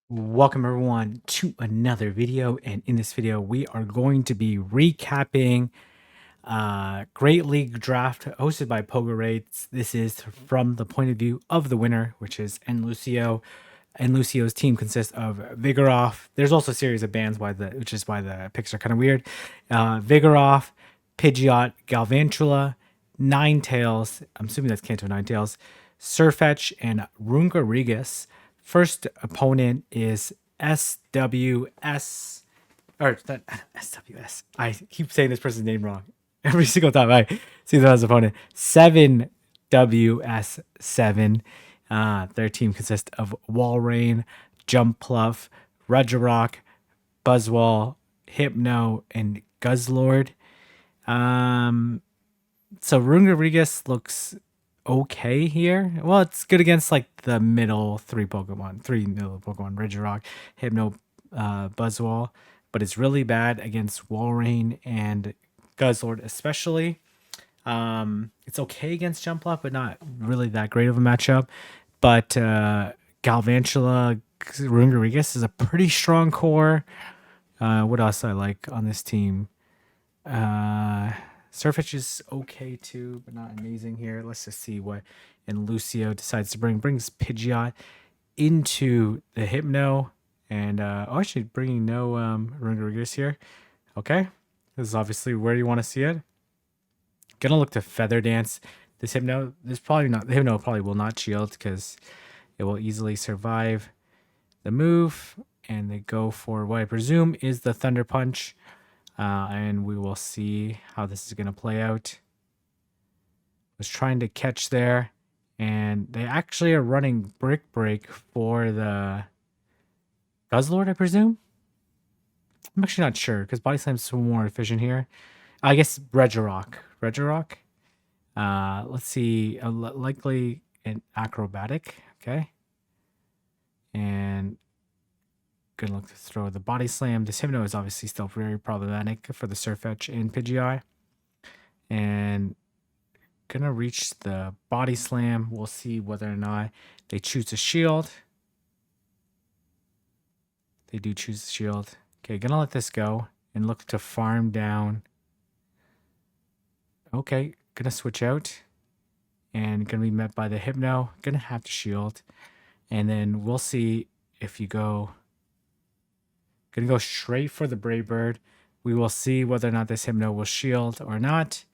Welcome everyone to another video, and in this video we are going to be recapping Great League Draft hosted by Pogoraids. This is from the point of view of the winner, which is Lucio. And Lucio's team consists of Vigoroth. There's also a series of bands, which is why the picks are kind of weird. Vigoroth, Pidgeot, Galvantula, Ninetales. I'm assuming that's Kanto Ninetales. Surfetch and Rungarigis. First opponent is SWS, or not SWS. I keep saying this person's name wrong every single time I see them as opponent. 7WS7. Their team consists of Walrein, Jumpluff, Regirock, Buzzwole, Hypno, and Guzzlord. So Rungarigis looks okay here. Well, it's good against like the middle three middle Pokemon, Regirock, Hypno, Buzzwole, but it's really bad against Walrein and Guzzlord especially. It's okay against Jumpluff, but not really that great of a matchup. But Galvantula, Rungarigis is a pretty strong core. What else I like on this team? Surfetch is okay too, but not amazing here. Let's just see what and Lucio decides to bring. Brings Pidgeot into the Hypno, and actually bringing no Rungarigis here. Okay, this is obviously where you want to see it. Gonna look to Feather Dance. This Hypno, the Hypno probably will not shield because it will easily survive the move, and they go for what I presume is the Thunder Punch. And we will see how this is going to play out. Was trying to catch there, and they actually are running Brick Break for the Guzzlord, I presume. I'm actually not sure because Body Slam's more efficient here. I guess Regirock. Let's see. Likely an Acrobatic. Okay. And gonna look to throw the Body Slam. This Hypno is obviously still very problematic for the Surfetch and Pidgeot. And gonna reach the Body Slam. We'll see whether or not they choose to shield. They do choose to shield. Okay, gonna let this go and look to farm down. Okay, gonna switch out. And gonna be met by the Hypno. Gonna have to shield. And then we'll see if you go. Gonna go straight for the Brave Bird. We will see whether or not this Hypno will shield or not.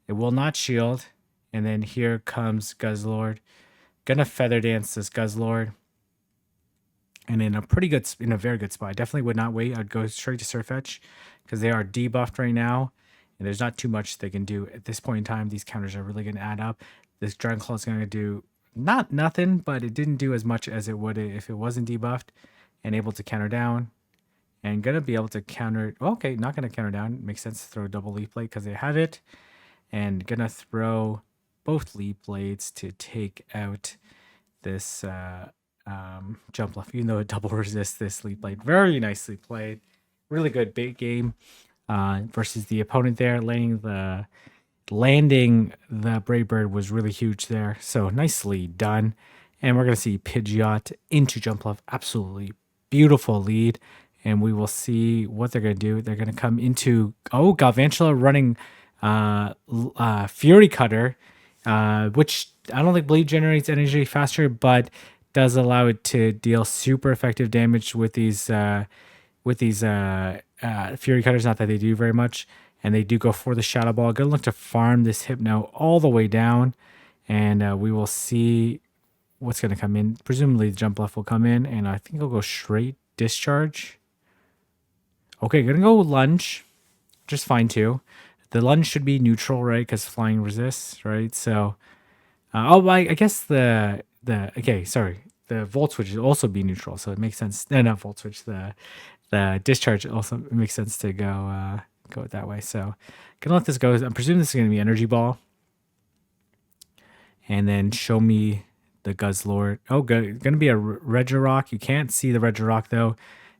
It will not shield. And then here comes Guzzlord. Gonna Feather Dance this Guzzlord. And in a very good spot. I definitely would not wait. I'd go straight to Surfetch because they are debuffed right now. And there's not too much they can do at this point in time. These counters are really going to add up. This Dragon Claw is going to do not nothing, but it didn't do as much as it would if it wasn't debuffed and able to counter down. And gonna be able to counter. Okay, not gonna counter down. Makes sense to throw a double Leaf Blade because they have it. And gonna throw both Leaf Blades to take out this Jumpluff, even though it double resists this Leaf Blade. Very nicely played. Really good big game versus the opponent there. Landing the Brave Bird was really huge there. So nicely done. And we're gonna see Pidgeot into Jumpluff. Absolutely beautiful lead. And we will see what they're going to do. They're going to come into, Galvantula running Fury Cutter, which I don't think Bleed generates energy faster, but does allow it to deal super effective damage with these Fury Cutters. Not that they do very much. And they do go for the Shadow Ball. Going to look to farm this Hypno all the way down. And we will see what's going to come in. Presumably the Jumpluff will come in. And I think it'll go straight Discharge. Okay, gonna go lunge, just fine too. The lunge should be neutral, right? Because flying resists, right? So, I guess the Volt Switch will also be neutral, so it makes sense. No, not Volt Switch. The discharge also makes sense to go it that way. So, gonna let this go. I'm presuming this is gonna be Energy Ball, and then show me the Guzzlord. Oh, good. Gonna be a Regirock. You can't see the Regirock though.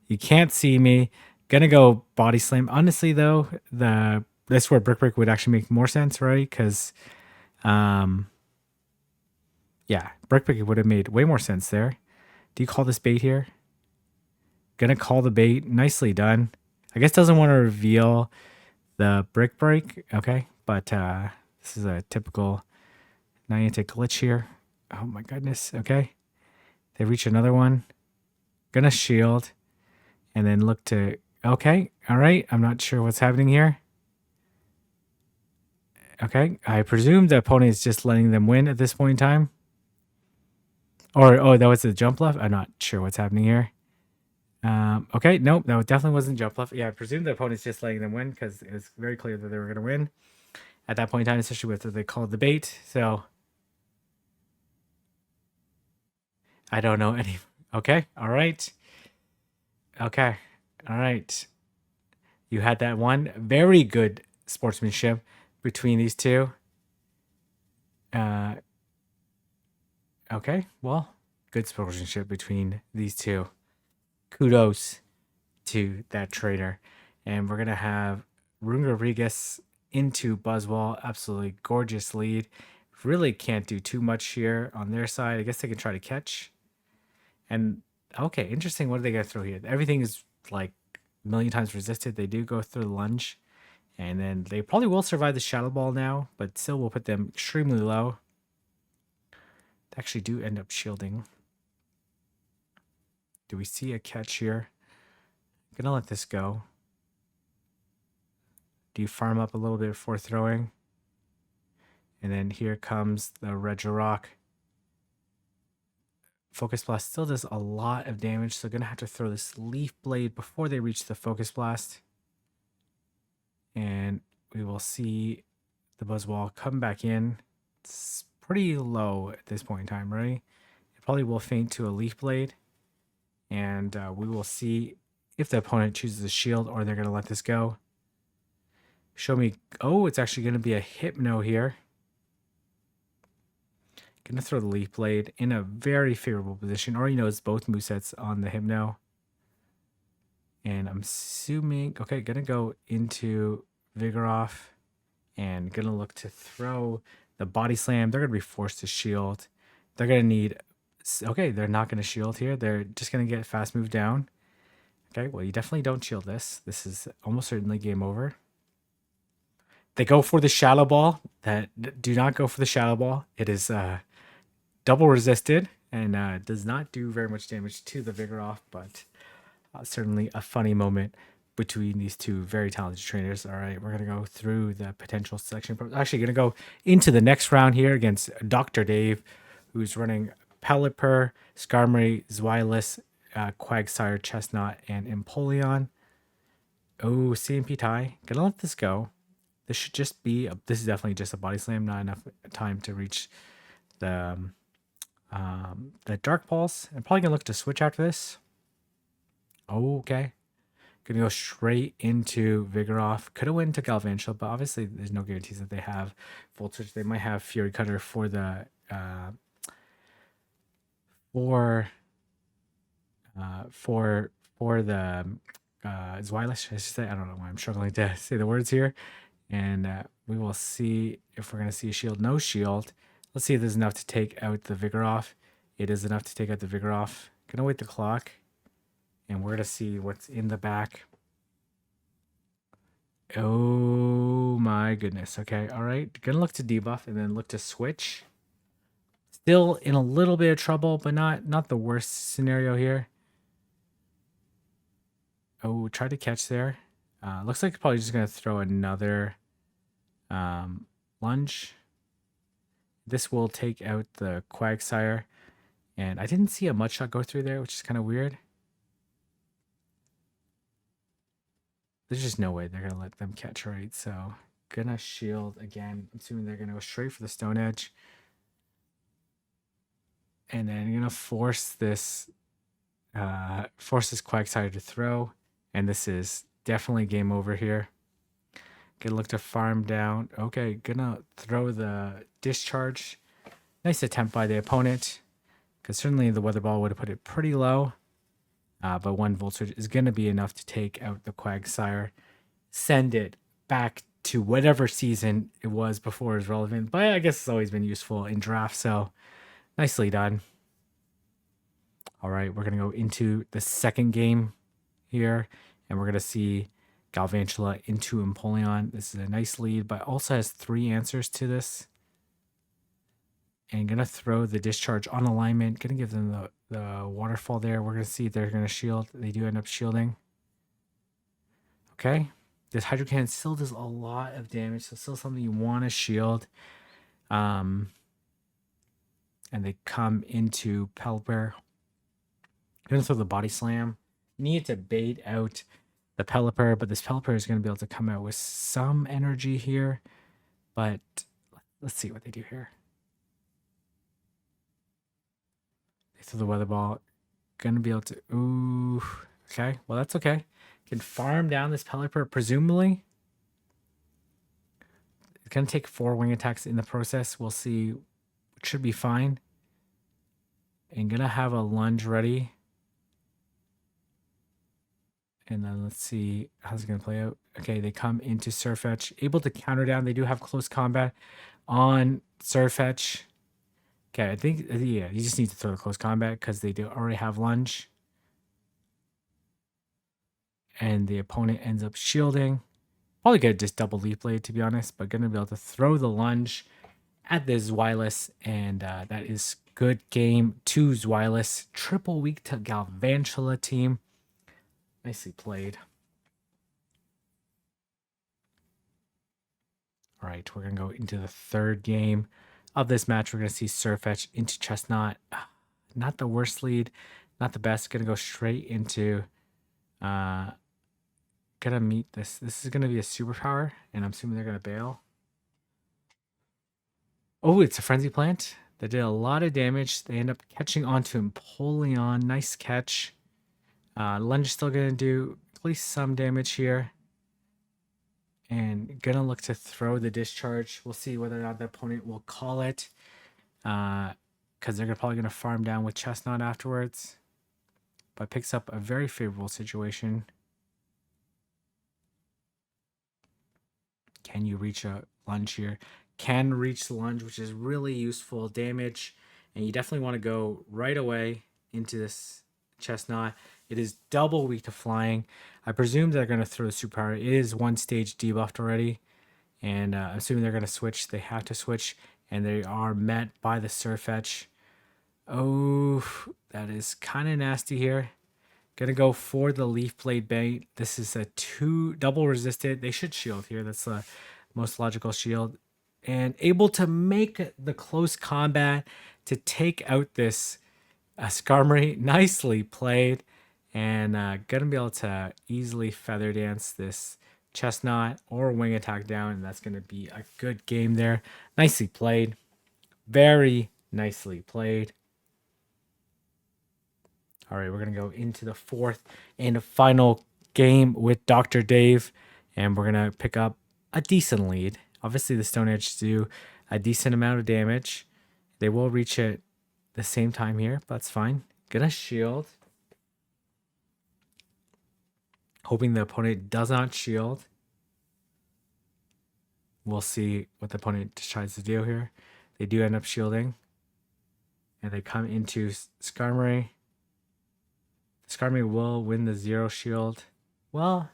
You can't see me. Gonna go Body Slam. Honestly, though, that's where Brick Break would actually make more sense, right? Because, yeah, Brick Break would have made way more sense there. Do you call this bait here? Gonna call the bait. Nicely done. I guess doesn't want to reveal the brick break. Okay, but this is a typical Niantic glitch here. Oh my goodness. Okay, they reach another one. Gonna shield, and then look to. Okay, all right. I'm not sure what's happening here. Okay, I presume the opponent is just letting them win at this point in time. Or, oh, that was the jump left? I'm not sure what's happening here. Okay, nope, that definitely wasn't jump left. Yeah, I presume the opponent's just letting them win because it was very clear that they were going to win at that point in time, especially with what they called the bait. So, I don't know any. Okay, all right. Okay, all right. You had that one. Very good sportsmanship between these two. Uh, okay, well, good sportsmanship between these two. Kudos to that trader. And we're going to have Rune Rodriguez into Buzzwall. Absolutely gorgeous lead. Really can't do too much here on their side. I guess they can try to catch. And okay, interesting. What are they going to throw here? Everything is like a million times resisted. They do go through the lunge. And then they probably will survive the Shadow Ball now, but still will put them extremely low. They actually do end up shielding. Do we see a catch here? I'm gonna let this go. Do you farm up a little bit before throwing? And then here comes the Regirock. Focus Blast still does a lot of damage, so gonna have to throw this Leaf Blade before they reach the Focus Blast. And we will see the Buzzwall come back in. It's pretty low at this point in time, right? It probably will faint to a Leaf Blade. And we will see if the opponent chooses a shield or they're going to let this go. Show me. Oh, it's actually going to be a Hypno here. Going to throw the Leaf Blade in a very favorable position. Or, it's both movesets on the Hypno. And I'm assuming... Okay, going to go into Vigoroth. And going to look to throw the Body Slam. They're going to be forced to shield. They're going to need... Okay, they're not going to shield here. They're just going to get fast move down. Okay, well, you definitely don't shield this. This is almost certainly game over. They go for the Shadow Ball. Do not go for the Shadow Ball. It is double resisted and does not do very much damage to the Vigoroth, but certainly a funny moment between these two very talented trainers. All right, we're going to go through the potential selection. Actually, going to go into the next round here against Dr. Dave, who's running Pelipper, Skarmory, Zweilous, Quagsire, Chestnut, and Empoleon. Oh, CMP tie. Gonna let this go. This should just be... this is definitely just a Body Slam. Not enough time to reach the Dark Pulse. I'm probably gonna look to switch after this. Oh, okay. Gonna go straight into Vigoroth. Could have went to Galvantula, but obviously there's no guarantees that they have Voltage. They might have Fury Cutter for the... for the Zweilous, I should say. I don't know why I'm struggling to say the words here. And we will see if we're going to see a shield. No shield. Let's see if there's enough to take out the Vigoroth. It is enough to take out the Vigoroth. Gonna wait the clock. And we're going to see what's in the back. Oh my goodness. Okay, all right. Gonna look to debuff and then look to switch. Still in a little bit of trouble, but not the worst scenario here. Oh, try to catch there. Looks like probably just going to throw another lunge. This will take out the Quagsire. And I didn't see a Mudshot go through there, which is kind of weird. There's just no way they're going to let them catch, right? So, gonna shield again. I'm assuming they're going to go straight for the Stone Edge. And then you're going to force this Quagsire to throw. And this is definitely game over here. Gonna look to farm down. Okay, gonna throw the Discharge. Nice attempt by the opponent. Because certainly the Weather Ball would have put it pretty low. But one Voltage is gonna be enough to take out the Quagsire. Send it back to whatever season it was before it was relevant. But I guess it's always been useful in draft. So nicely done. All right, we're gonna go into the second game. here. And we're going to see Galvantula into Empoleon. This is a nice lead, but also has 3 answers to this. And going to throw the discharge on alignment. Going to give them the waterfall there. We're going to see if they're going to shield. They do end up shielding. Okay. This Hydro Cannon still does a lot of damage. So still something you want to shield. And they come into Pelipper. Going to throw the Body Slam. Need to bait out the Pelipper, but this Pelipper is going to be able to come out with some energy here. But let's see what they do here. They throw the Weather Ball. Going to be able to... Ooh. Okay. Well, that's okay. Can farm down this Pelipper, presumably. It's going to take 4 wing attacks in the process. We'll see. It should be fine. And going to have a lunge ready. And then let's see how's it going to play out. Okay, they come into Surfetch. Able to counter down. They do have close combat on Surfetch. Okay, I think, yeah, you just need to throw the close combat because they do already have lunge. And the opponent ends up shielding. Probably could just double Leaf Blade, to be honest, but going to be able to throw the lunge at this Zweilous. And that is good game to Zweilous. Triple weak to Galvantula team. Nicely played. All right, we're going to go into the 3rd game of this match. We're going to see Surfetch into Chestnut. Not the worst lead, not the best. Going to go straight into... going to meet this. This is going to be a superpower, and I'm assuming they're going to bail. Oh, it's a Frenzy Plant. That did a lot of damage. They end up catching onto Empoleon. Nice catch. Lunge is still going to do at least some damage here. And going to look to throw the discharge. We'll see whether or not the opponent will call it. Because they're probably going to farm down with Chestnut afterwards. But picks up a very favorable situation. Can you reach a lunge here? Can reach the lunge, which is really useful damage. And you definitely want to go right away into this Chestnut. It is double weak to flying. I presume they're going to throw the superpower. It is 1 stage debuffed already. And assuming they're going to switch, they have to switch. And they are met by the Surfetch. Oh, that is kind of nasty here. Going to go for the Leaf Blade bait. This is a 2 double resisted. They should shield here. That's the most logical shield. And able to make the close combat to take out this Skarmory. Nicely played. And going to be able to easily Feather Dance this Chestnut or Wing Attack down. And that's going to be a good game there. Nicely played. Very nicely played. All right, we're going to go into the 4th and final game with Dr. Dave. And we're going to pick up a decent lead. Obviously, the Stone Edge do a decent amount of damage. They will reach it the same time here, but that's fine. Gonna shield. Hoping the opponent does not shield. We'll see what the opponent decides to do here. They do end up shielding. And they come into Skarmory. Skarmory will win the 0 shield. Well,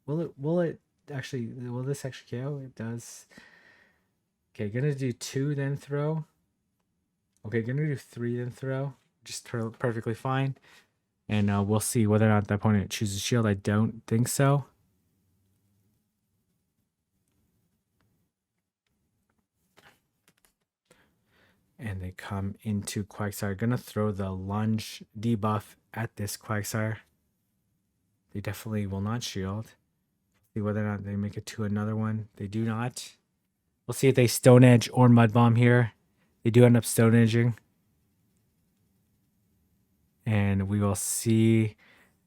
will this actually KO? It does. Okay, gonna do 2 then throw. Okay, gonna do 3 then throw. Just perfectly fine. And we'll see whether or not the opponent chooses shield. I don't think so. And they come into Quagsire. Gonna throw the lunge debuff at this Quagsire. They definitely will not shield. See whether or not they make it to another one. They do not. We'll see if they Stone Edge or Mud Bomb here. They do end up Stone Edging. And we will see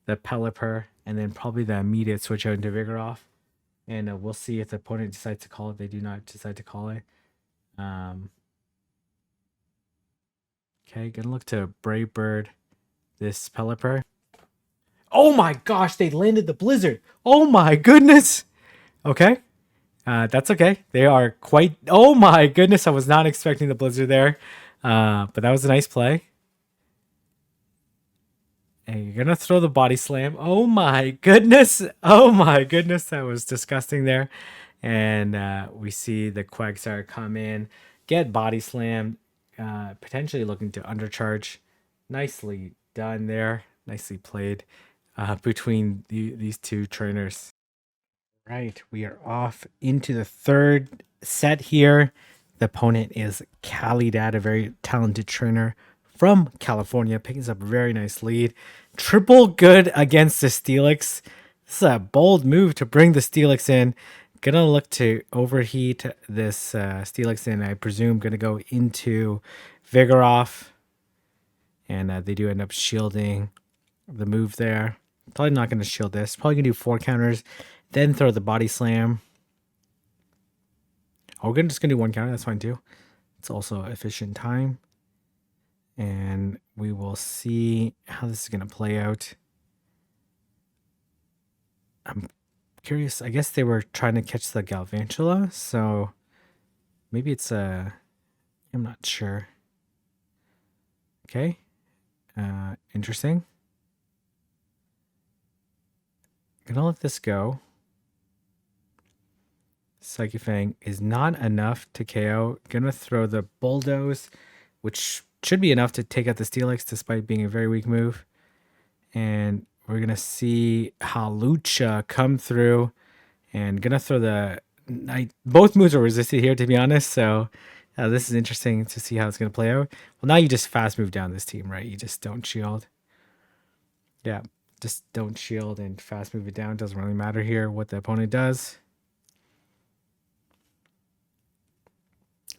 the Pelipper and then probably the immediate switch out into Vigoroth. And we'll see if the opponent decides to call it. They do not decide to call it. Okay, gonna look to Brave Bird this Pelipper. Oh my gosh, they landed the Blizzard. Oh my goodness. Okay. That's okay. They are quite... Oh my goodness, I was not expecting the Blizzard there. But that was a nice play. And you're gonna throw the body slam. Oh my goodness! Oh my goodness! That was disgusting there. And we see the Quagsire come in, get body slammed, potentially looking to undercharge. Nicely done there. Nicely played between these two trainers. Right, we are off into the third set here. The opponent is Khalid, a very talented trainer from California, picking up a very nice lead. Triple good against the Steelix. This is a bold move to bring the Steelix in. Gonna look to overheat this Steelix in. I presume gonna go into Vigoroth. And they do end up shielding the move there. Probably not going to shield this. Probably going to do 4 counters, then throw the body slam. Oh, we're just going to do 1 counter. That's fine too. It's also efficient time. And we will see how this is going to play out. I'm curious. I guess they were trying to catch the Galvantula. So maybe it's a... I'm not sure. Okay. Interesting. Gonna let this go. Psychic Fang is not enough to KO. Gonna throw the Bulldoze, which should be enough to take out the Steelix despite being a very weak move. And we're gonna see Halucha come through and gonna throw the... both moves are resisted here, to be honest, so this is interesting to see how it's gonna play out. Well, now you just fast move down this team, right? You just don't shield. Yeah, just don't shield and fast move it down. Doesn't really matter here what the opponent does.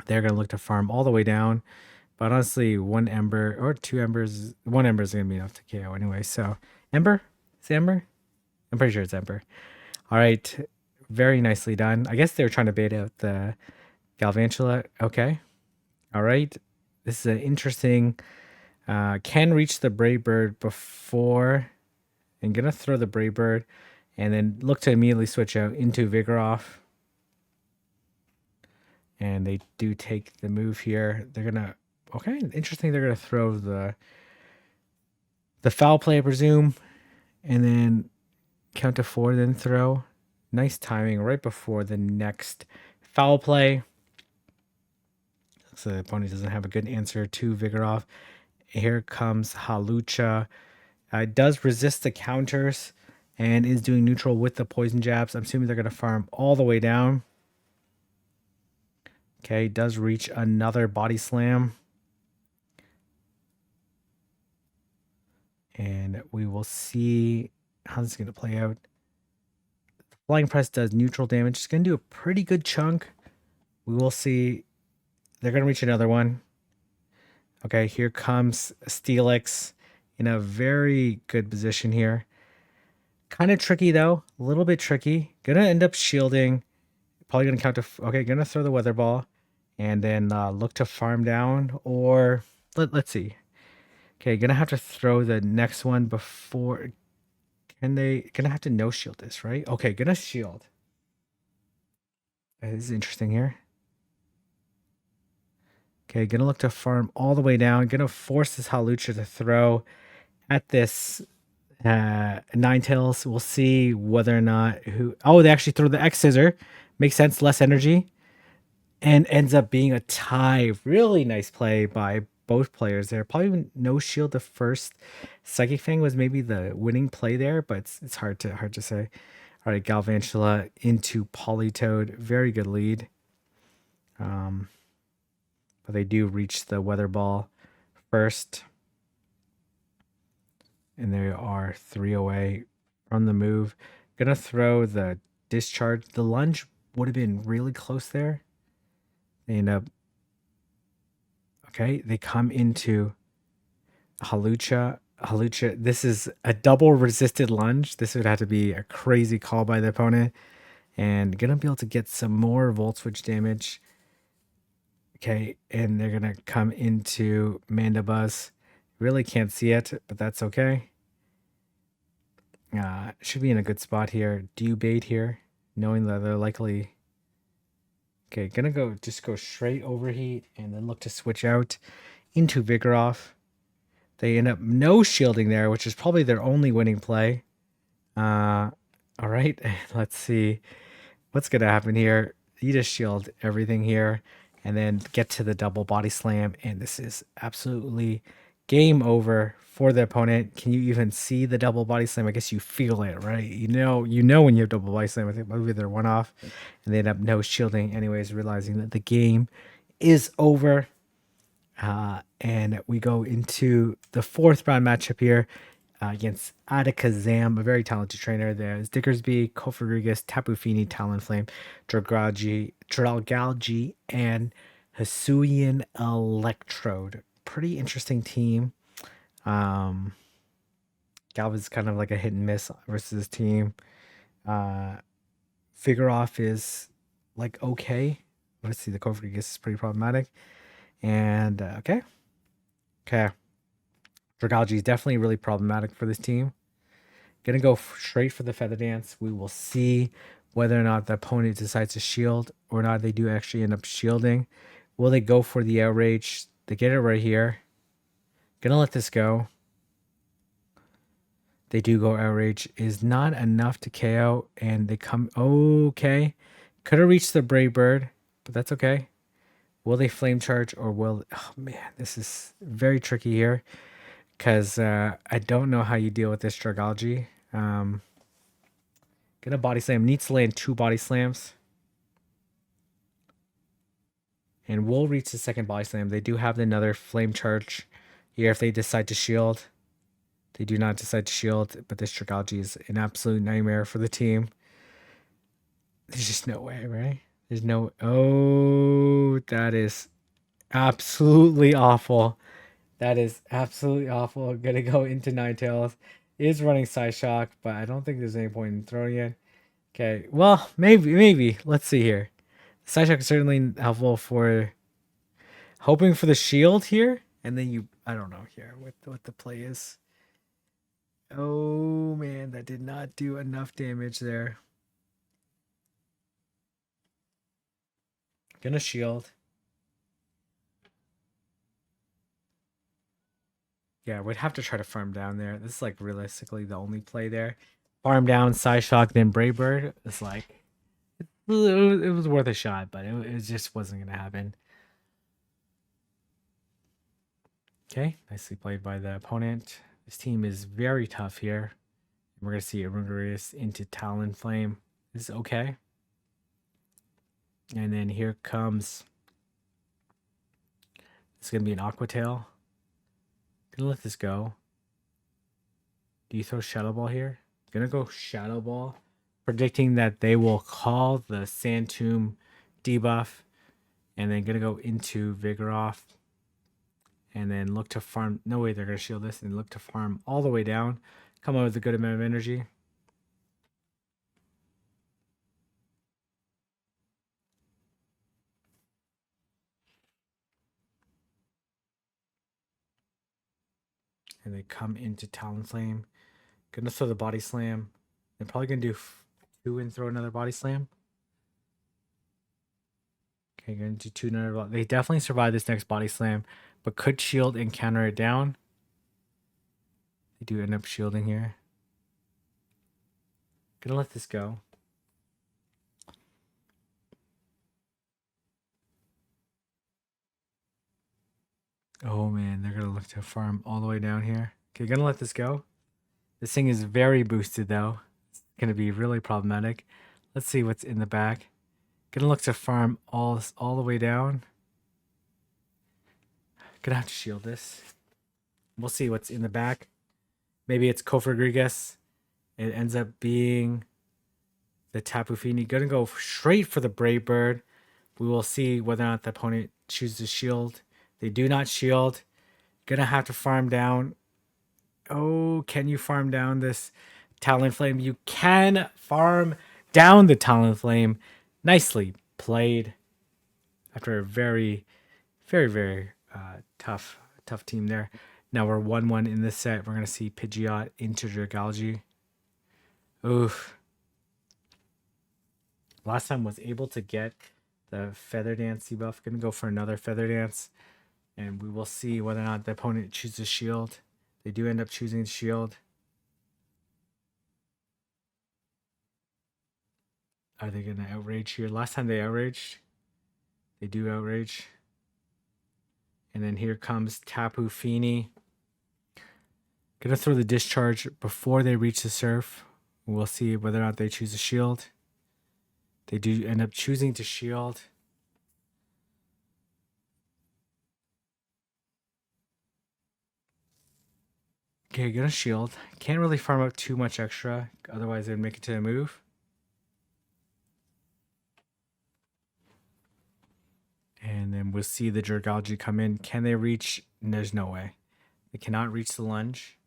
They're going to look to farm all the way down. But honestly, 1 Ember or 2 Embers, 1 Ember is going to be enough to KO anyway. So, Ember? Is it Ember? I'm pretty sure it's Ember. All right. Very nicely done. I guess they were trying to bait out the Galvantula. Okay. All right. This is an interesting... can reach the Brave Bird before... and going to throw the Brave Bird. And then look to immediately switch out into Vigoroth. And they do take the move here. They're going to... Okay, interesting. They're going to throw the foul play, I presume. And then count to 4, then throw. Nice timing right before the next foul play. So the opponent doesn't have a good answer to Vigoroth. Here comes Halucha. It does resist the counters and is doing neutral with the poison jabs. I'm assuming they're going to farm all the way down. Okay, does reach another body slam. And we will see how this is going to play out. The Flying Press does neutral damage. It's going to do a pretty good chunk. We will see. They're going to reach another one. Okay, here comes Steelix in a very good position here. Kind of tricky, though. A little bit tricky. Going to end up shielding. Probably going to count to... Okay, going to throw the Weather Ball. And then look to farm down. Or... Let's see. Okay, gonna have to throw the next one before... Can they... Gonna have to no-shield this, right? Okay, gonna shield. This is interesting here. Okay, gonna look to farm all the way down. Gonna force this Halucha to throw at this Ninetales. We'll see whether or not... who. Oh, they actually throw the X-Scissor. Makes sense, less energy. And ends up being a tie. Really nice play by both players there. Probably no shield the first. Psychic Fang was maybe the winning play there, but it's hard to say. All right, Galvantula into Politoed. Very good lead. But they do reach the Weather Ball first. And they are 3 away from the move. Gonna throw the discharge. The lunge would have been really close there. They end up... Okay, they come into Halucha. Halucha, this is a double resisted lunge. This would have to be a crazy call by the opponent. And gonna be able to get some more Volt Switch damage. Okay, and they're gonna come into Mandibuzz. Really can't see it, but that's okay. Should be in a good spot here. Do you bait here? Knowing that they're likely... Okay, just go straight overheat and then look to switch out into Vigoroth. They end up no shielding there, which is probably their only winning play. All right, let's see what's gonna happen here. You just shield everything here, and then get to the double body slam, and this is absolutely game over for the opponent. Can you even see the double body slam? I guess you feel it, right? You know when you have double body slam. I think maybe they're one off, and they end up no shielding. Anyways, realizing that the game is over. And we go into the fourth round matchup here against Attica Zam, a very talented trainer. There's Dickersby, Kofarigas, Tapu Fini, Talonflame, Dragalgi, and Hisuian Electrode. Pretty interesting team. Galva's kind of like a hit and miss versus this team. Figure off is like okay. Let's see, the Kofarigas is pretty problematic. And okay. Dragalgi is definitely really problematic for this team. Gonna go straight for the Feather Dance. We will see whether or not the opponent decides to shield or not. They do actually end up shielding. Will they go for the Outrage? They get it right here. Gonna let this go. They do go Outrage. Is not enough to KO, and they come. Okay. Could have reached the Brave Bird, but that's okay. Will they Flame Charge or will... Oh, man, this is very tricky here because I don't know how you deal with this Dragalgi. Gonna Body Slam. Needs to land 2 Body Slams. And we'll reach the second Body Slam. They do have another Flame Charge here if they decide to shield. They do not decide to shield, but this Dragalgi is an absolute nightmare for the team. There's just no way, right? There's no... Oh, that is absolutely awful. That is absolutely awful. I'm gonna go into Ninetales. It is running Psyshock, but I don't think there's any point in throwing it. Okay, well, maybe. Let's see here. Psyshock is certainly helpful for hoping for the shield here, and then you... I don't know here what the play is. Oh, man, that did not do enough damage there. Gonna shield. Yeah, we'd have to try to farm down there. This is like realistically the only play there. Farm down, Psyshock, then Brave Bird. It's like it was worth a shot, but it just wasn't gonna happen. Okay, nicely played by the opponent. This team is very tough here. We're gonna see Arrowhead into Talonflame. This is okay. And then here comes... It's going to be an Aqua Tail. Gonna let this go. Do you throw Shadow Ball here? Gonna go Shadow Ball. Predicting that they will call the Sand Tomb debuff. And then gonna go into Vigoroth. And then look to farm... No way they're gonna shield this. And look to farm all the way down. Come out with a good amount of energy. And they come into Talonflame. Gonna throw the Body Slam. They're probably gonna do 2 and throw another Body Slam. Okay, gonna do 2 another. They definitely survive this next Body Slam, but could shield and counter it down. They do end up shielding here. Gonna let this go. Oh man, they're gonna look to farm all the way down here. Okay, gonna let this go. This thing is very boosted though. It's gonna be really problematic. Let's see what's in the back. Gonna look to farm all the way down. Gonna have to shield this. We'll see what's in the back. Maybe it's Kofarigas. It ends up being the Tapu Fini. Gonna go straight for the Brave Bird. We will see whether or not the opponent chooses to shield. They do not shield. Gonna have to farm down. Oh, can you farm down this Talonflame? You can farm down the Talonflame. Nicely played. After a very, very, very tough team there. Now we're 1-1 in this set. We're going to see Pidgeot into Dragalgi. Oof. Last time was able to get the Feather Dance debuff. Going to go for another Feather Dance. And we will see whether or not the opponent chooses shield. They do end up choosing to shield. Are they going to outrage here? Last time they outraged. They do outrage. And then here comes Tapu Fini. Gonna throw the discharge before they reach the surf. We'll see whether or not they choose a shield. They do end up choosing to shield. Okay, gonna shield. Can't really farm up too much extra, otherwise they'd make it to a move. And then we'll see the Dragalge come in. Can they reach? There's no way. They cannot reach the lunge.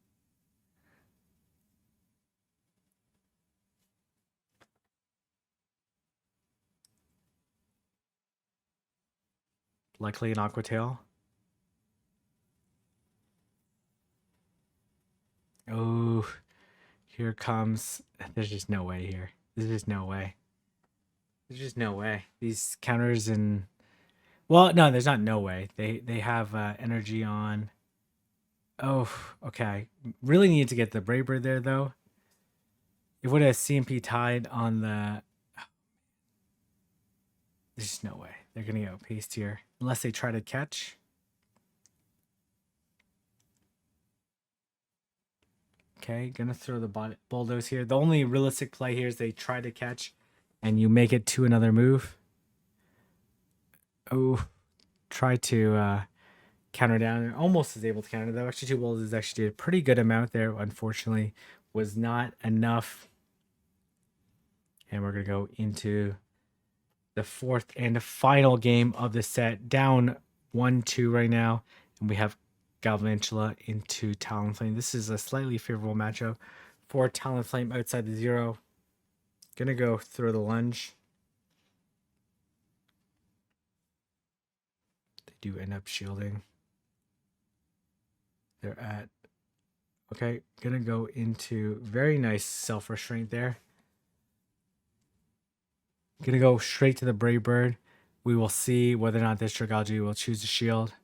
Likely an Aqua Tail. Oh, here comes. There's just no way here. There's just no way. There's just no way. These counters and well, no, there's not no way. They have energy on. Oh, okay. Really needed to get the Brave Bird there though. It would have CMP tied on the. There's just no way they're gonna get outpaced here unless they try to catch. Okay, gonna throw the bulldoze here. The only realistic play here is they try to catch, and you make it to another move. Oh, try to counter down. Almost is able to counter though. Actually, 2 bulldozes actually did a pretty good amount there. Unfortunately, was not enough. And we're gonna go into the 4th and final game of the set. Down 1-2 right now, and we have Galvantula into Talonflame. This is a slightly favorable matchup for Talonflame outside the 0. Gonna go throw the lunge. They do end up shielding. They're at. Okay, gonna go into very nice self-restraint there. Gonna go straight to the Brave Bird. We will see whether or not this Dragalge will choose to shield.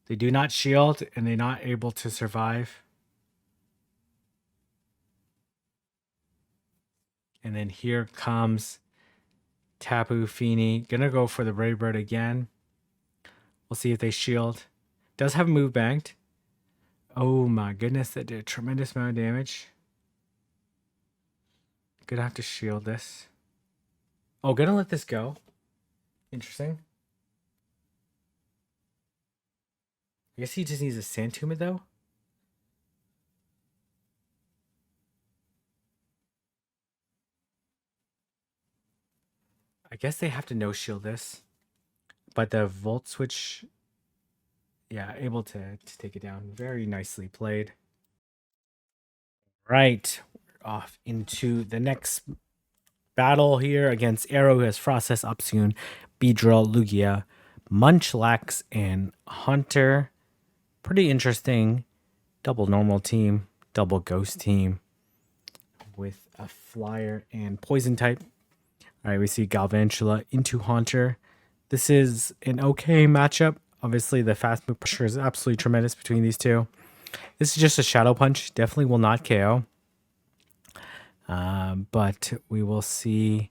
They do not shield, and they're not able to survive. And then here comes Tapu Fini. Gonna go for the Brave Bird again. We'll see if they shield. Does have a move banked. Oh my goodness, that did a tremendous amount of damage. Gonna have to shield this. Oh, gonna let this go. Interesting. I guess he just needs a Sand Tomb it though. I guess they have to no shield this. But the Volt Switch, yeah, able to take it down. Very nicely played. Right, we're off into the next battle here against Arrowhead, Frostess, Upsoon, Beedrill, Lugia, Munchlax, and Hunter. Pretty interesting double normal team, double ghost team with a flyer and poison type. All right, we see Galvantula into Hunter. This is an okay matchup. Obviously, the fast move pressure is absolutely tremendous between these two. This is just a Shadow Punch. Definitely will not KO. But we will see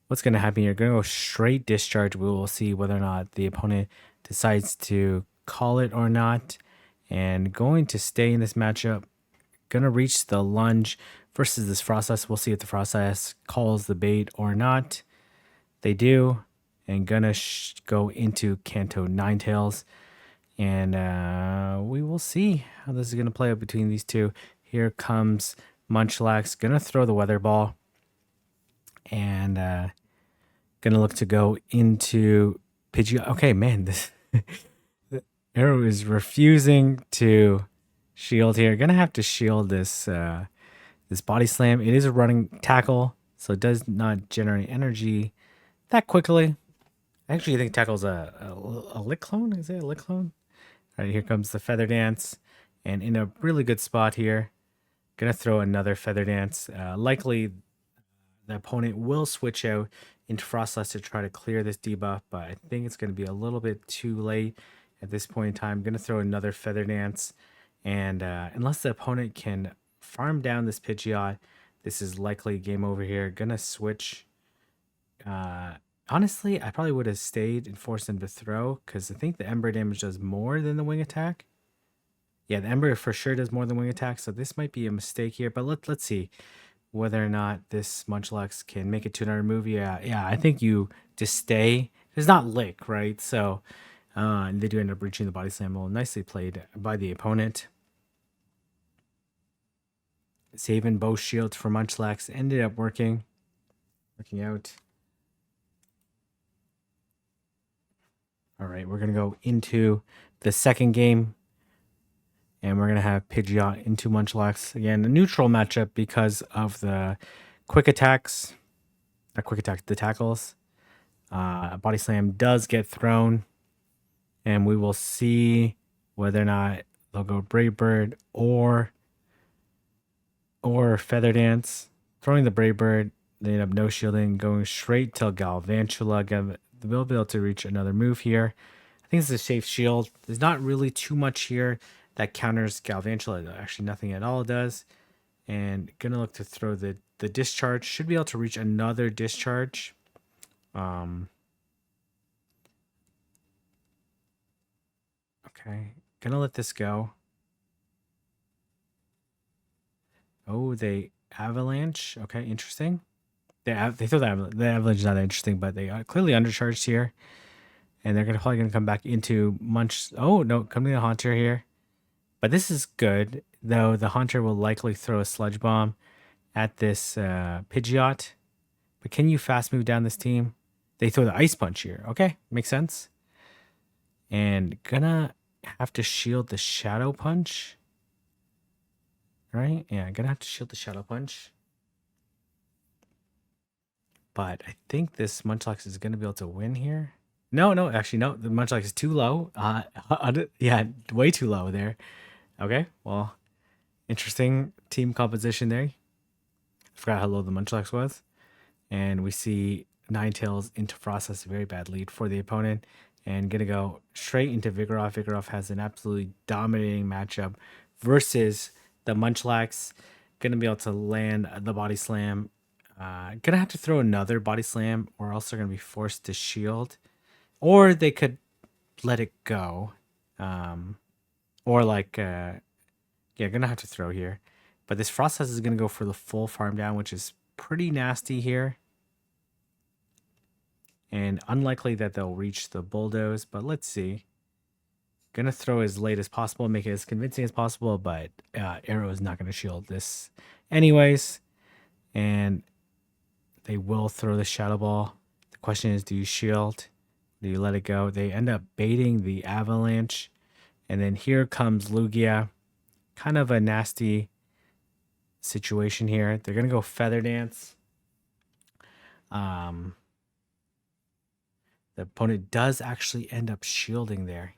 what's going to happen here. Going to go straight discharge. We will see whether or not the opponent decides to call it or not. And going to stay in this matchup. Going to reach the lunge versus this Frostess. We'll see if the Frostess calls the bait or not. They do. And gonna go into Kanto Ninetales. And we will see how this is going to play out between these two. Here comes Munchlax. Going to throw the Weather Ball. And going to look to go into Pidgey. Okay, man. This Arrow is refusing to shield here. Going to have to shield this this Body Slam. It is a running tackle, so it does not generate energy that quickly. Actually, I think Tackle's a Lick Clone. Is it a Lick Clone? All right, here comes the Feather Dance. And in a really good spot here. Going to throw another Feather Dance. Likely, the opponent will switch out into Frostlass to try to clear this debuff. But I think it's going to be a little bit too late at this point in time. I'm going to throw another Feather Dance. And unless the opponent can farm down this Pidgeot, this is likely game over here. Gonna switch. Honestly, I probably would have stayed and forced him to throw because I think the Ember damage does more than the Wing Attack. Yeah, the Ember for sure does more than Wing Attack, so this might be a mistake here. But let's see whether or not this Munchlax can make it to another move. Yeah, I think you just stay. It's not Lick, right? So they do end up reaching the Body Slam. Well, nicely played by the opponent. Saving both shields for Munchlax ended up working out. All right, we're going to go into the second game. And we're going to have Pidgeot into Munchlax. Again, a neutral matchup because of the quick attacks. Not quick attack, the tackles. Body Slam does get thrown. And we will see whether or not they'll go Brave Bird or Feather Dance. Throwing the Brave Bird, they end up no shielding, going straight till Galvantula. They'll be able to reach another move here. I think it's a safe shield. There's not really too much here that counters Galvantula. Actually, nothing at all does. And gonna look to throw the discharge. Should be able to reach another discharge. Okay, gonna let this go. Oh, they avalanche. Okay, interesting. They throw the avalanche is not that interesting, but they are clearly undercharged here. And they're probably gonna come back into Munch. Oh no, coming to the Haunter here. But this is good, though the Haunter will likely throw a Sludge Bomb at this Pidgeot. But can you fast move down this team? They throw the Ice Punch here. Okay, makes sense. And gonna have to shield the Shadow Punch. Right? Yeah, gonna have to shield the Shadow Punch. But I think this Munchlax is gonna be able to win here. No, actually, no. The Munchlax is too low. Yeah, way too low there. Okay, well, interesting team composition there. I forgot how low the Munchlax was. And we see Ninetales into Frostlass, a very bad lead for the opponent. And gonna go straight into Vigoroth. Vigoroth has an absolutely dominating matchup versus the Munchlax. Gonna be able to land the Body Slam. Gonna have to throw another Body Slam, or else they're gonna be forced to shield. Or they could let it go. Or like, yeah, gonna have to throw here. But this Frostlass is gonna go for the full farm down, which is pretty nasty here. And unlikely that they'll reach the Bulldoze, but let's see. Gonna throw as late as possible, make it as convincing as possible, but Arrow is not gonna shield this anyways. And they will throw the Shadow Ball. The question is, do you shield? Do you let it go? They end up baiting the Avalanche. And then here comes Lugia. Kind of a nasty situation here. They're gonna go Feather Dance. The opponent does actually end up shielding there.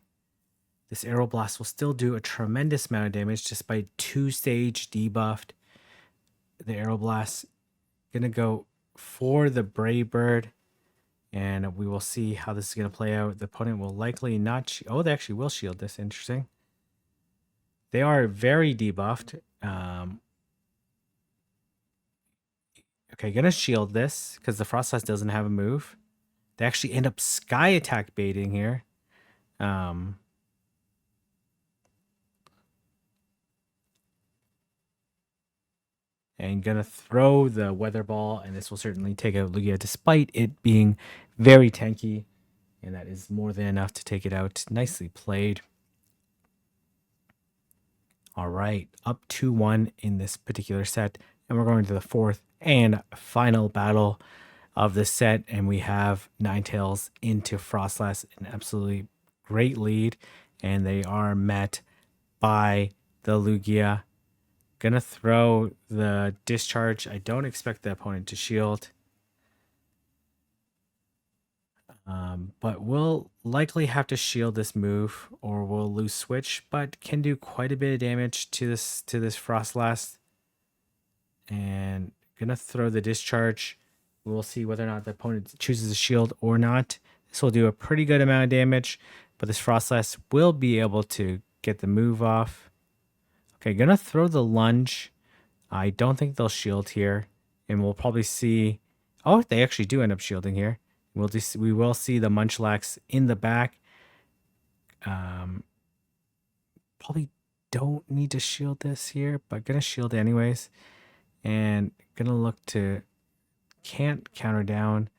This Arrow Blast will still do a tremendous amount of damage despite 2-stage debuffed. The Arrow Blast gonna go for the Brave Bird, and we will see how this is gonna play out. The opponent will likely not. Oh, they actually will shield this. Interesting. They are very debuffed. Okay, gonna shield this because the Frostlass doesn't have a move. They actually end up Sky Attack baiting here. And gonna throw the Weather Ball, and this will certainly take out Lugia despite it being very tanky. And that is more than enough to take it out. Nicely played. All right, up 2-1 in this particular set. And we're going to the fourth and final battle of the set, and we have Ninetales into Frostlass, an absolutely great lead, and they are met by the Lugia. Gonna throw the discharge. I don't expect the opponent to shield, but we'll likely have to shield this move, or we'll lose switch. But can do quite a bit of damage to this Frostlass, and gonna throw the discharge. We'll see whether or not the opponent chooses a shield or not. This will do a pretty good amount of damage, but this Frostlass will be able to get the move off. Okay, gonna throw the lunge. I don't think they'll shield here, and we'll probably see. Oh, they actually do end up shielding here. We will see the Munchlax in the back. Probably don't need to shield this here, but gonna shield anyways, and gonna look to can't counter down.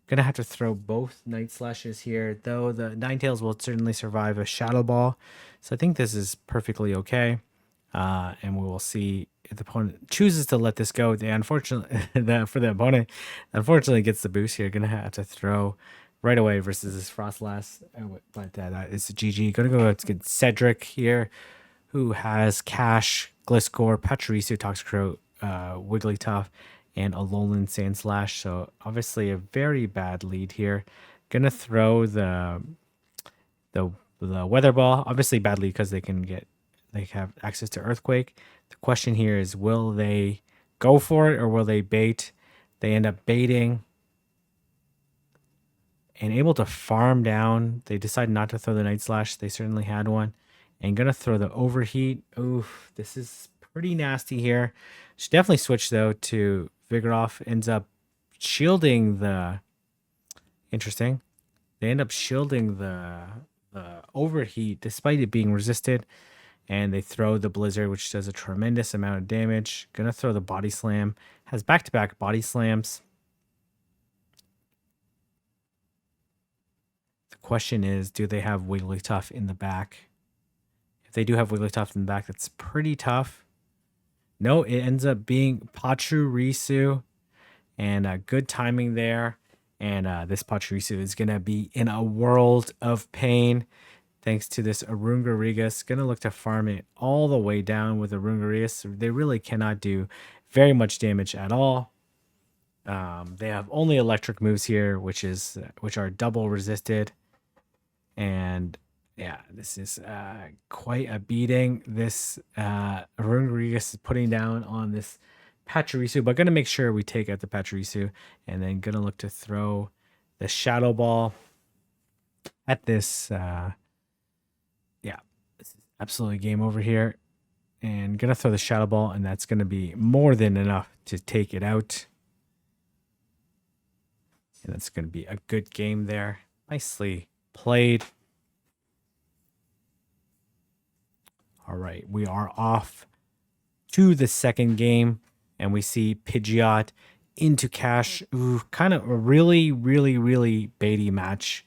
Gonna have to throw both Night Slashes here, though the Ninetales will certainly survive a Shadow Ball, so I think this is perfectly okay. And we will see if the opponent chooses to let this go. They unfortunately, for the opponent, unfortunately gets the boost here. Gonna have to throw right away versus this Frostlass, but it's a GG. Gonna go against Cedric here, who has Cash, Gliscor, Pachirisu, Toxicroak, Wigglytuff, and Alolan Sandslash. So obviously a very bad lead here. Gonna throw the Weather Ball. Obviously bad lead because they have access to Earthquake. The question here is, will they go for it or will they bait? They end up baiting and able to farm down. They decide not to throw the Night Slash. They certainly had one. And gonna throw the Overheat. Oof, this is pretty nasty here. Should definitely switch though to Vigoroth. Ends up shielding the. Interesting. They end up shielding the Overheat despite it being resisted. And they throw the Blizzard, which does a tremendous amount of damage. Gonna throw the Body Slam. Has back-to-back Body Slams. The question is, do they have Wigglytuff in the back? If they do have Wigglytuff in the back, that's pretty tough. No, it ends up being Pachirisu. And good timing there. And this Pachirisu is going to be in a world of pain. Thanks to this Arungarigas. Gonna look to farm it all the way down with Arungarigas. They really cannot do very much damage at all. They have only electric moves here, which are double resisted. And yeah, this is quite a beating. This Arungarigas is putting down on this Pachirisu, but gonna make sure we take out the Pachirisu, and then gonna look to throw the Shadow Ball at this. Yeah, this is absolutely game over here. And gonna throw the Shadow Ball, and that's gonna be more than enough to take it out. And that's gonna be a good game there. Nicely played. All right, we are off to the second game, and we see Pidgeot into Cash. Ooh, kind of a really, really, really baity match.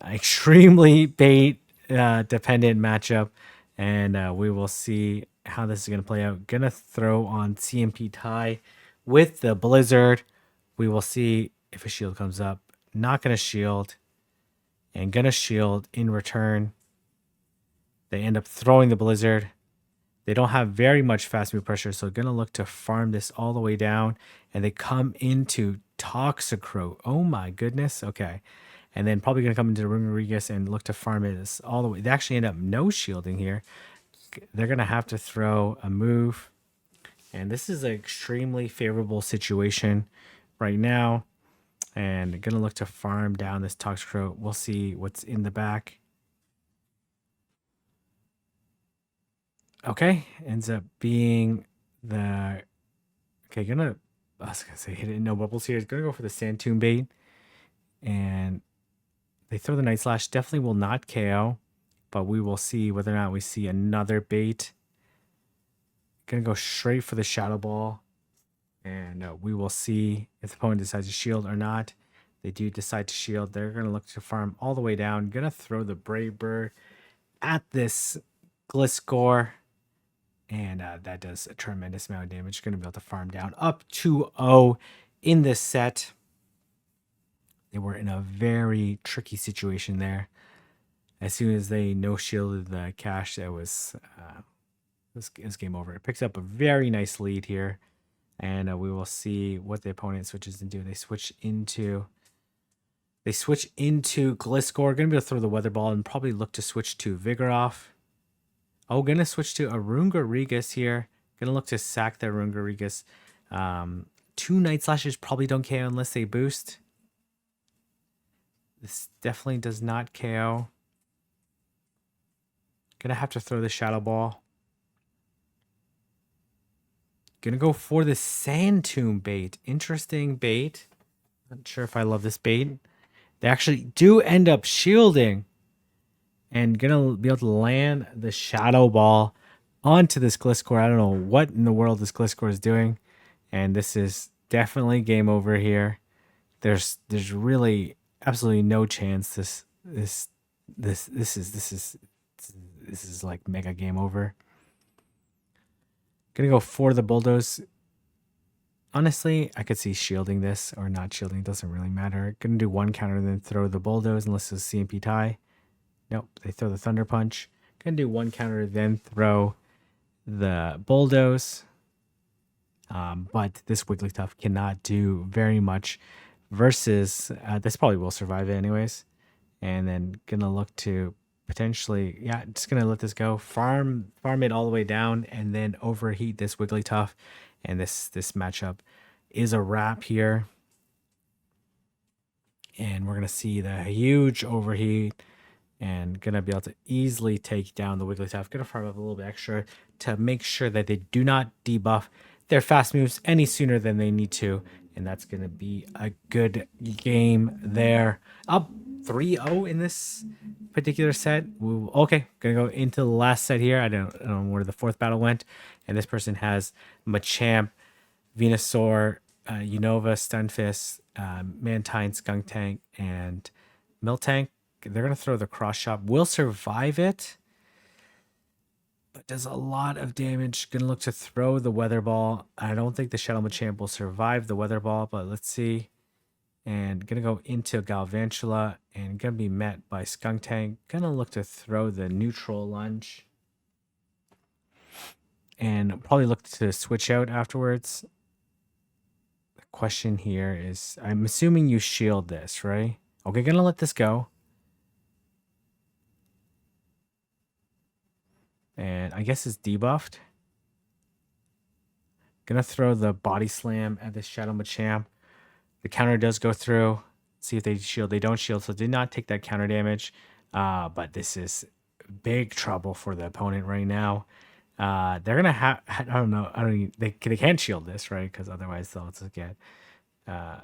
Extremely bait dependent matchup, and we will see how this is going to play out. Gonna throw on CMP tie with the Blizzard. We will see if a shield comes up. Not gonna shield, and gonna shield in return. They end up throwing the Blizzard. They don't have very much fast move pressure, so gonna look to farm this all the way down, and they come into Toxicroak. Oh my goodness. Okay. And then probably going to come into Rungarigues and look to farm it all the way. They actually end up no shielding here. They're going to have to throw a move. And this is an extremely favorable situation right now. And going to look to farm down this Toxicroak. We'll see what's in the back. Okay. Ends up being the... Okay, I was going to say hit it. No bubbles here. It's going to go for the Sand Tomb bait. And... they throw the Night Slash. Definitely will not KO, but we will see whether or not we see another bait. Gonna go straight for the Shadow Ball, and we will see if the opponent decides to shield or not. They do decide to shield. They're gonna look to farm all the way down. Gonna throw the Brave Bird at this Gliscor, and that does a tremendous amount of damage. Gonna be able to farm down up 2-0 in this set. They were in a very tricky situation there. As soon as they no shielded the Cash, it was game over. It picks up a very nice lead here, and we will see what the opponent switches into. They switch into Gliscor. Gonna be able to throw the Weather Ball and probably look to switch to Vigoroth. Oh, gonna switch to Arungarigas here. Gonna look to sack the Arungarigas. 2 Night Slashes probably don't KO unless they boost. This definitely does not KO. Gonna have to throw the Shadow Ball. Gonna go for the Sand Tomb bait. Interesting bait. Not sure if I love this bait. They actually do end up shielding. And gonna be able to land the Shadow Ball onto this Gliscor. I don't know what in the world this Gliscor is doing. And this is definitely game over here. There's really absolutely no chance this is like mega game over. Gonna go for the Bulldoze. Honestly, I could see shielding this or not shielding. Doesn't really matter. Gonna do one counter, then throw the Bulldoze unless it's CMP tie. Nope, they throw the Thunder Punch. Gonna do one counter, then throw the Bulldoze. But this Wigglytuff cannot do very much versus this probably will survive it anyways. And then gonna look to potentially, yeah, just gonna let this go. Farm it all the way down and then overheat this Wigglytuff. And this matchup is a wrap here. And we're gonna see the huge overheat and gonna be able to easily take down the Wigglytuff. Gonna farm up a little bit extra to make sure that they do not debuff their fast moves any sooner than they need to. And that's gonna be a good game there. Up 3-0 in this particular set. Okay, gonna go into the last set here. I don't know where the fourth battle went. And this person has Machamp, Venusaur, Unova, Stunfisk, Mantine, Skuntank, and Miltank. They're going to throw the cross chop. Will survive it, but does a lot of damage. Going to look to throw the Weather Ball. I don't think the Shadow Machamp will survive the Weather Ball, but let's see. And going to go into Galvantula and going to be met by Skuntank. Going to look to throw the neutral lunge. And probably look to switch out afterwards. The question here is, I'm assuming you shield this, right? Okay, going to let this go. And I guess it's debuffed. Gonna throw the Body Slam at this Shadow Machamp. The counter does go through. See if they shield. They don't shield, so did not take that counter damage. But this is big trouble for the opponent right now. They're gonna have. I don't know. They can't shield this, right? Because otherwise they'll just get. Yeah,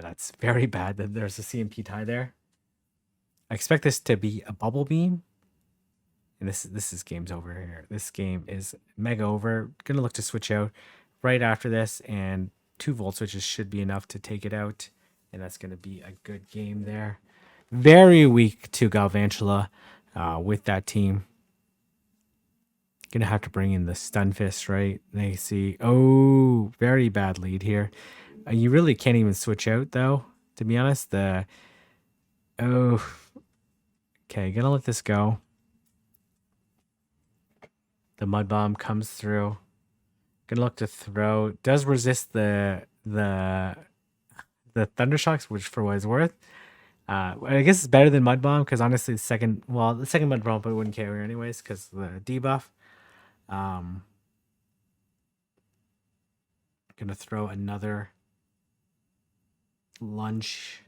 that's very bad. That there's a CMP tie there. I expect this to be a Bubble Beam. And this is game's over here. This game is mega over. Gonna look to switch out right after this, and 2 volt switches should be enough to take it out, and that's gonna be a good game there. Very weak to Galvantula with that team. Gonna have to bring in the Stunfisk, right? They see, oh, very bad lead here. You really can't even switch out though, to be honest. Okay, gonna let this go. The Mud Bomb comes through. Gonna look to throw. Does resist the Thunder Shocks, which for what it's worth. I guess it's better than Mud Bomb because honestly, the second Mud Bomb probably wouldn't carry anyways because the debuff. Gonna throw another lunge.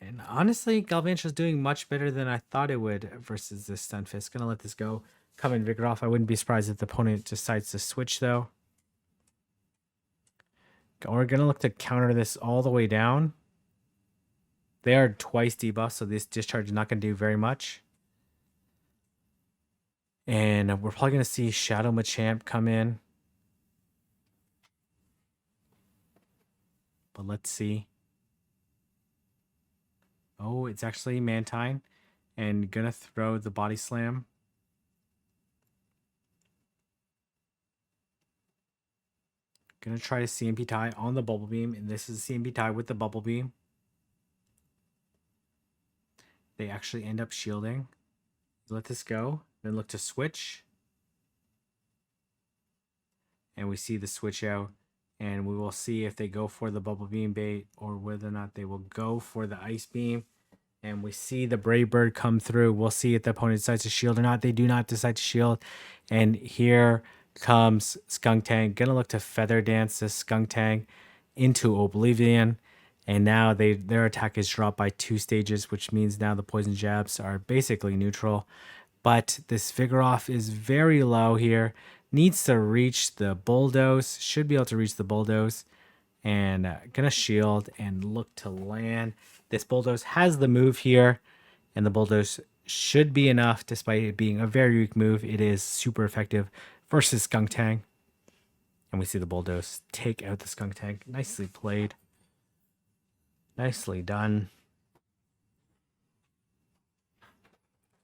And honestly, Galvantula's doing much better than I thought it would versus this Stunfisk. Gonna let this go. Come in Vigoroth. I wouldn't be surprised if the opponent decides to switch though. We're gonna look to counter this all the way down. They are twice debuffed, so this discharge is not gonna do very much. And we're probably gonna see Shadow Machamp come in. But let's see. Oh, it's actually Mantine. And gonna throw the Body Slam. Gonna try to CMP tie on the Bubble Beam, and this is a CMP tie with the Bubble Beam. They actually end up shielding. Let this go, then look to switch. And we see the switch out, and we will see if they go for the Bubble Beam bait or whether or not they will go for the Ice Beam. And we see the Brave Bird come through. We'll see if the opponent decides to shield or not. They do not decide to shield. And here comes Skuntank. Gonna look to Feather Dance this Skuntank into Oblivion. And now their attack is dropped by 2 stages, which means now the Poison Jabs are basically neutral. But this Vigoroth is very low here. Needs to reach the bulldoze. Should be able to reach the bulldoze. And gonna shield and look to land. This bulldoze has the move here. And the bulldoze should be enough, despite it being a very weak move. It is super effective versus Skunk Tank. And we see the bulldoze take out the Skunk Tank. Nicely played. Nicely done.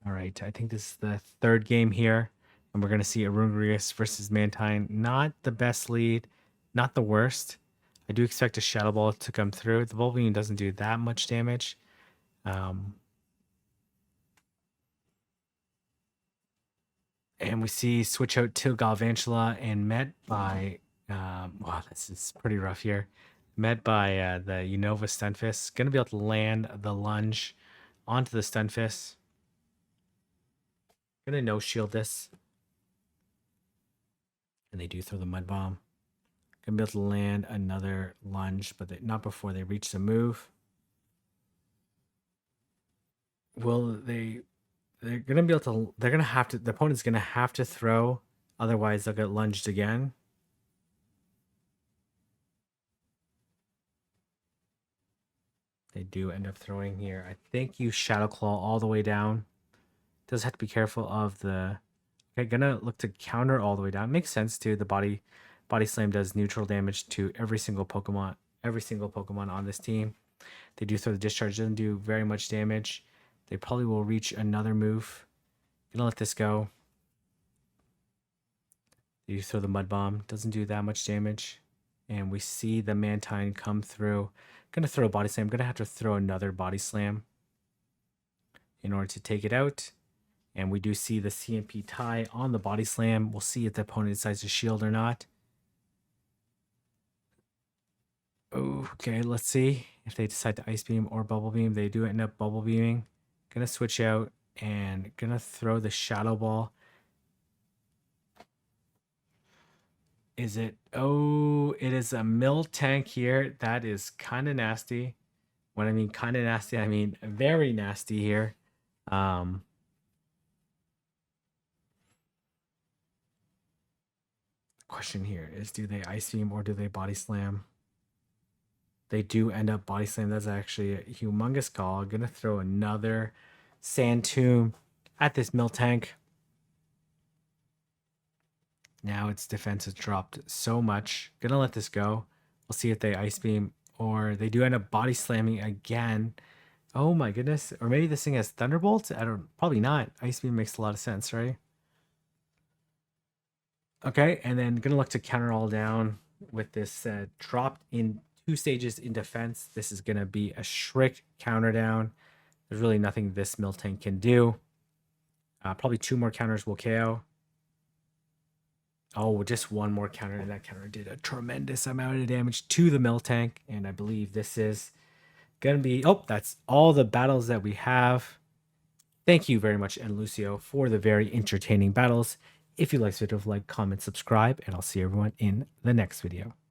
All right, I think this is the third game here. And we're going to see Arrowhead versus Mantine. Not the best lead, not the worst. I do expect a Shadow Ball to come through. The Bubble Beam doesn't do that much damage. And we see switch out to Galvantula and met by, wow, this is pretty rough here. Met by the Unova Stunfisk. Going to be able to land the lunge onto the Stunfisk. Going to no-shield this. And they do throw the Mud Bomb. Going to be able to land another lunge, but not before they reach the move. Will they... They're gonna be able to. They're gonna have to. The opponent's gonna have to throw, otherwise they'll get lunged again. They do end up throwing here. I think you Shadow Claw all the way down. Does have to be careful of the. Okay, gonna look to counter all the way down. Makes sense too. The body slam does neutral damage to every single Pokemon. Every single Pokemon on this team. They do throw the discharge. Doesn't do very much damage. They probably will reach another move. Gonna let this go. You throw the Mud Bomb. Doesn't do that much damage. And we see the Mantine come through. Gonna throw a Body Slam. Gonna have to throw another Body Slam in order to take it out. And we do see the CMP tie on the Body Slam. We'll see if the opponent decides to shield or not. Okay, let's see if they decide to Ice Beam or Bubble Beam. They do end up Bubble Beaming. Gonna switch out and gonna throw the Shadow Ball. Is it? Oh, it is a Miltank here. That is kind of nasty. When I mean kind of nasty, I mean very nasty here. Question here is, do they Ice Beam or do they Body Slam? They do end up Body Slam. That's actually a humongous call. Gonna throw another Sand Tomb at this Miltank. Now its defense has dropped so much. Gonna let this go. We'll see if they Ice Beam or they do end up Body Slamming again. Oh my goodness. Or maybe this thing has Thunderbolt? Probably not. Ice Beam makes a lot of sense, right? Okay, and then gonna look to counter all down with this dropped in 2 stages in defense. This is gonna be a strict counter down. There's really nothing this Miltank can do. Probably 2 more counters will KO. Oh, just 1 more counter, and that counter did a tremendous amount of damage to the Miltank. And I believe this is gonna be. Oh, that's all the battles that we have. Thank you very much, and Lucio, for the very entertaining battles. If you like this video, like, comment, subscribe, and I'll see everyone in the next video.